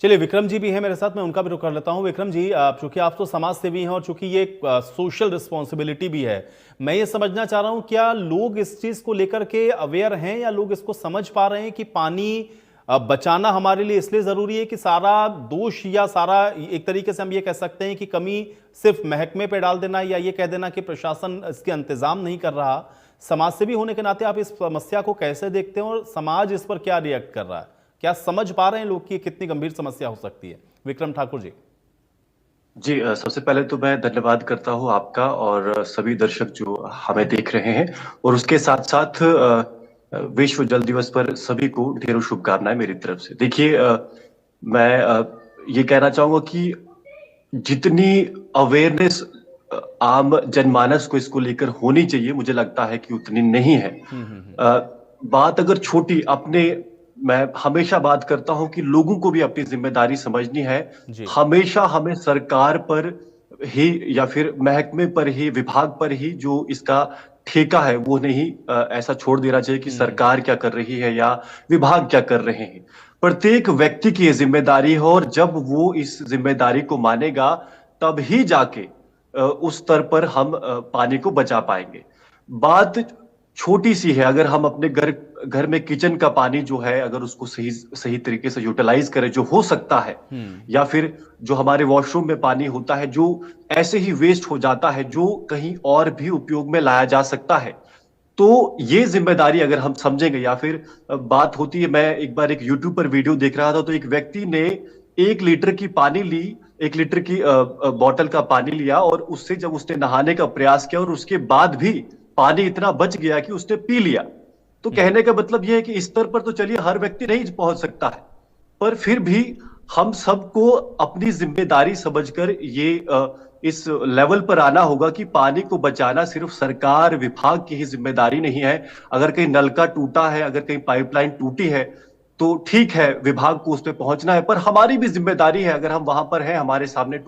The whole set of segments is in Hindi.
चलिए, विक्रम जी भी हैं मेरे साथ, मैं उनका भी रुख कर लेता हूं। विक्रम जी, चूंकि आप तो समाज सेवी हैं और चूंकि ये सोशल रिस्पॉन्सिबिलिटी भी है, मैं ये समझना चाह रहा हूं क्या लोग इस चीज को लेकर के अवेयर हैं या लोग इसको समझ पा रहे हैं कि पानी बचाना हमारे लिए इसलिए जरूरी है कि सारा दोष या सारा एक तरीके से हम ये कह सकते हैं कि कमी सिर्फ महकमे पे डाल देना या ये कह देना कि प्रशासन इसके इंतजाम नहीं कर रहा। समाज सेवी होने के नाते आप इस समस्या को कैसे देखते हैं और समाज इस पर क्या रिएक्ट कर रहा है? क्या समझ पा रहे हैं लोग कि कितनी गंभीर समस्या हो सकती है? विक्रम ठाकुर जी। जी, सबसे पहले तो मैं धन्यवाद करता हूँ आपका और सभी दर्शक जो हमें देख रहे हैं। और उसके साथ साथ विश्व जल दिवस पर सभी को ढेरों शुभकामनाएं मेरी तरफ से। देखिए, मैं ये कहना चाहूंगा कि जितनी अवेयरनेस आम जनमानस को इसको लेकर होनी चाहिए, मुझे लगता है कि उतनी नहीं है। बात अगर छोटी अपने, मैं हमेशा बात करता हूं कि लोगों को भी अपनी जिम्मेदारी समझनी है। जी। हमेशा हमें सरकार पर ही या फिर महकमे पर ही, विभाग पर ही जो इसका ठेका है वो नहीं ऐसा छोड़ देना चाहिए कि सरकार क्या कर रही है या विभाग क्या कर रहे हैं। प्रत्येक व्यक्ति की ये जिम्मेदारी है और जब वो इस जिम्मेदारी को मानेगा तब ही जाके उस स्तर पर हम पानी को बचा पाएंगे। बात छोटी सी है, अगर हम अपने घर घर में किचन का पानी जो है अगर उसको सही सही तरीके से यूटिलाइज करें जो हो सकता है, या फिर जो हमारे वॉशरूम में पानी होता है जो ऐसे ही वेस्ट हो जाता है जो कहीं और भी उपयोग में लाया जा सकता है, तो ये जिम्मेदारी अगर हम समझेंगे। या फिर बात होती है, मैं एक बार एक यूट्यूब पर वीडियो देख रहा था तो एक व्यक्ति ने 1 लीटर की पानी ली, 1 लीटर की बॉटल का पानी लिया और उससे जब उसने नहाने का प्रयास किया और उसके बाद भी पानी इतना बच गया कि उसने पी लिया। तो कहने का मतलब यह है कि इस स्तर पर तो चलिए हर व्यक्ति नहीं पहुंच सकता है, पर फिर भी हम सबको अपनी जिम्मेदारी समझकर ये इस लेवल पर आना होगा कि पानी को बचाना सिर्फ सरकार विभाग की ही जिम्मेदारी नहीं है। अगर कहीं नलका टूटा है, अगर कहीं पाइपलाइन टूटी है तो ठीक है, विभाग को उस पर पहुंचना है, पर हमारी भी जिम्मेदारी है। अगर हम वहां पर हैं, हमारे सामने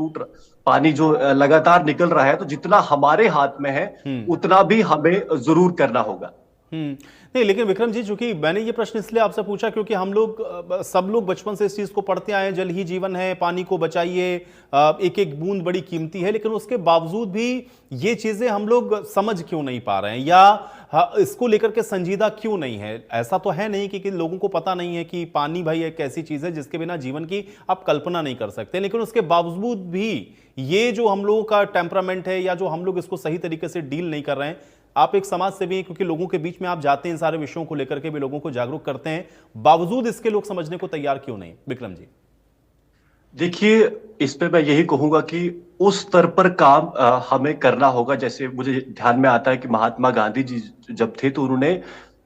पानी जो लगातार निकल रहा है, तो जितना हमारे हाथ में है उतना भी हमें जरूर करना होगा। नहीं, लेकिन विक्रम जी, चूंकि मैंने ये प्रश्न इसलिए आपसे पूछा क्योंकि हम लोग सब लोग बचपन से इस चीज को पढ़ते आए हैं, जल ही जीवन है, पानी को बचाइए, एक एक बूंद बड़ी कीमती है, लेकिन उसके बावजूद भी ये चीजें हम लोग समझ क्यों नहीं पा रहे हैं या इसको लेकर के संजीदा क्यों नहीं है? ऐसा तो है नहीं कि लोगों को पता नहीं है कि पानी भाई एक ऐसी चीज है जिसके बिना जीवन की आप कल्पना नहीं कर सकते, लेकिन उसके बावजूद भी ये जो हम लोगों का टेम्परामेंट है या जो हम लोग इसको सही तरीके से डील नहीं कर रहे हैं। आप एक समाज सेवी हैं, क्योंकि लोगों के बीच में आप जाते हैं, इन सारे विषयों को लेकर के भी लोगों को जागरूक करते हैं, बावजूद इसके लोग समझने को तैयार क्यों नहीं? विक्रम जी। देखिए, इस पे मैं यही कहूंगा कि उस स्तर पर काम हमें करना होगा। जैसे मुझे ध्यान में आता है कि महात्मा गांधी जी जब थे तो उन्होंने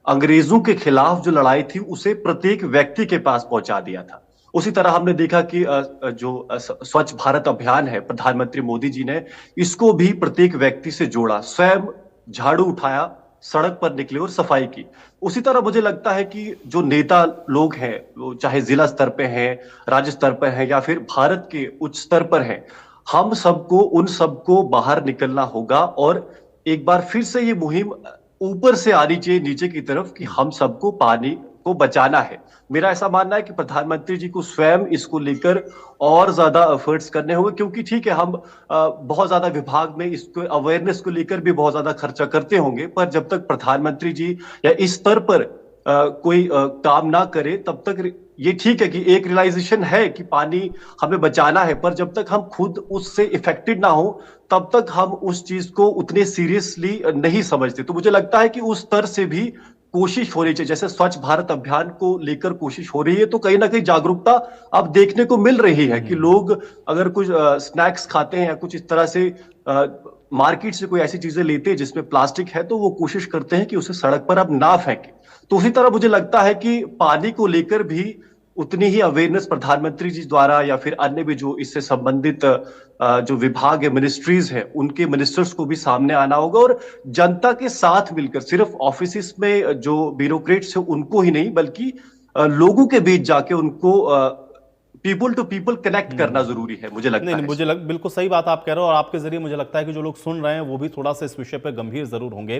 अंग्रेजों के खिलाफ जो लड़ाई थी उसे प्रत्येक व्यक्ति के पास पहुंचा दिया था। उसी तरह हमने देखा कि जो स्वच्छ भारत अभियान है, प्रधानमंत्री मोदी जी ने इसको भी प्रत्येक व्यक्ति से जोड़ा, स्वयं झाड़ू उठाया, सड़क पर निकले और सफाई की। उसी तरह मुझे लगता है कि जो नेता लोग हैं, वो चाहे जिला स्तर पे हैं, राज्य स्तर पर हैं या फिर भारत के उच्च स्तर पर हैं, हम सबको उन सबको बाहर निकलना होगा और एक बार फिर से ये मुहिम ऊपर से आनी चाहिए नीचे की तरफ कि हम सबको पानी को बचाना है। मेरा ऐसा मानना है कि प्रधानमंत्री जी को स्वयं इसको लेकर और ज्यादा एफर्ट्स करने होंगे, क्योंकि ठीक है हम बहुत ज्यादा विभाग में इसको अवेयरनेस को लेकर भी बहुत ज्यादा खर्चा करते होंगे, पर जब तक प्रधानमंत्री जी या इस स्तर पर कोई काम ना करे तब तक ये ठीक है कि एक रियलाइजेशन है कि पानी हमें बचाना है, पर जब तक हम खुद उससे इफेक्टेड ना हो तब तक हम उस चीज को उतने सीरियसली नहीं समझते। तो मुझे लगता है कि उस स्तर से भी कोशिश हो रही चाहिए। जैसे स्वच्छ भारत अभियान को लेकर कोशिश हो रही है तो कहीं ना कहीं जागरूकता अब देखने को मिल रही है कि लोग अगर कुछ स्नैक्स खाते हैं या कुछ इस तरह से मार्केट से कोई ऐसी चीजें लेते हैं जिसमें प्लास्टिक है तो वो कोशिश करते हैं कि उसे सड़क पर अब ना फेंके। तो उसी तरह मुझे लगता है कि पानी को लेकर भी उतनी ही अवेयरनेस प्रधानमंत्री जी द्वारा या फिर अन्य भी जो इससे संबंधित जो विभाग है, मिनिस्ट्रीज है, उनके मिनिस्टर्स को भी सामने आना होगा और जनता के साथ मिलकर, सिर्फ ऑफिस में जो ब्यूरोक्रेट्स है उनको ही नहीं बल्कि लोगों के बीच जाके उनको पीपल टू पीपल कनेक्ट करना जरूरी है, मुझे लगता नहीं, है। बिल्कुल सही बात आप कह रहे हो और आपके जरिए मुझे लगता है कि जो लोग सुन रहे हैं वो भी थोड़ा सा इस विषय पर गंभीर जरूर होंगे।